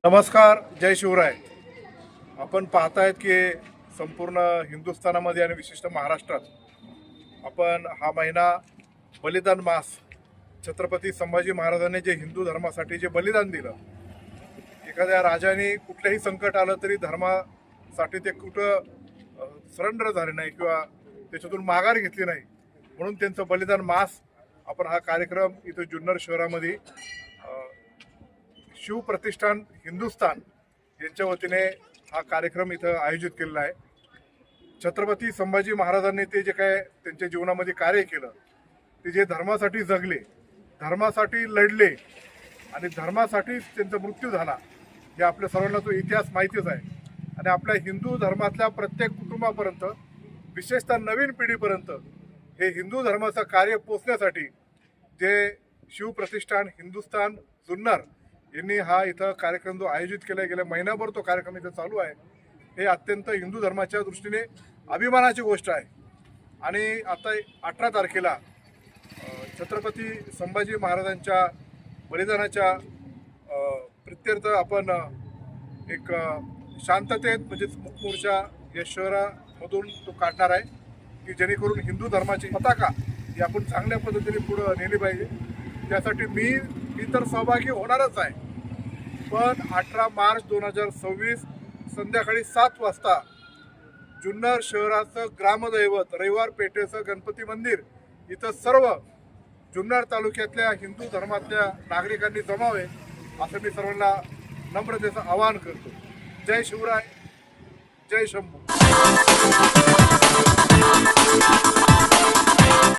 नमस्कार, जय शिवराय. आपण पाहतायत की संपूर्ण हिंदुस्थानामध्ये आणि विशिष्ट महाराष्ट्रात आपण हा महिना बलिदान मास, छत्रपती संभाजी महाराजांनी जे हिंदू धर्मासाठी जे बलिदान दिलं, एखाद्या राजाने कुठलंही संकट आलं तरी धर्मासाठी ते कुठं सरेंडर झाले नाही किंवा त्याच्यातून माघार घेतली नाही, म्हणून त्यांचं बलिदान मास आपण हा कार्यक्रम इथं जुन्नर शहरामध्ये शिवप्रतिष्ठान हिंदुस्थान यांच्या वतीने हा कार्यक्रम इथं आयोजित केलेला आहे. छत्रपती संभाजी महाराजांनी ते जे काय त्यांच्या जीवनामध्ये कार्य केलं, ते जे धर्मासाठी जगले, धर्मासाठी लढले आणि धर्मासाठीच त्यांचा मृत्यू झाला, हे आपल्या सर्वांना तो इतिहास माहितीच आहे. आणि आपल्या हिंदू धर्मातल्या प्रत्येक कुटुंबापर्यंत, विशेषतः नवीन पिढीपर्यंत हे हिंदू धर्माचं कार्य पोचण्यासाठी जे शिवप्रतिष्ठान हिंदुस्थान जुन्नर यांनी हा इथं कार्यक्रम जो आयोजित केला, गेल्या महिनाभर तो कार्यक्रम इथं चालू आहे. हे अत्यंत हिंदू धर्माच्या दृष्टीने अभिमानाची गोष्ट आहे. आणि आता 18 तारखेला छत्रपती संभाजी महाराजांच्या बलिदानाच्या प्रित्यर्थ आपण एक शांततेत म्हणजे मोर्चा या शहरामधून तो काढणार आहे, की जेणेकरून हिंदू धर्माची पताका ही आपण चांगल्या पद्धतीने पुढं नेली पाहिजे. त्यासाठी मी तर सहभागी होणारच आहे. पण 18 मार्च 2026 संध्याकाळी 7 वाजता जुन्नर शहराचं ग्रामदैवत रविवार पेठेचं गणपती मंदिर इथं सर्व जुन्नर तालुक्यातल्या हिंदू धर्मातल्या नागरिकांनी जमावे, असं मी सर्वांना नम्रतेचं आवाहन करतो. जय शिवराय, जय शंभू.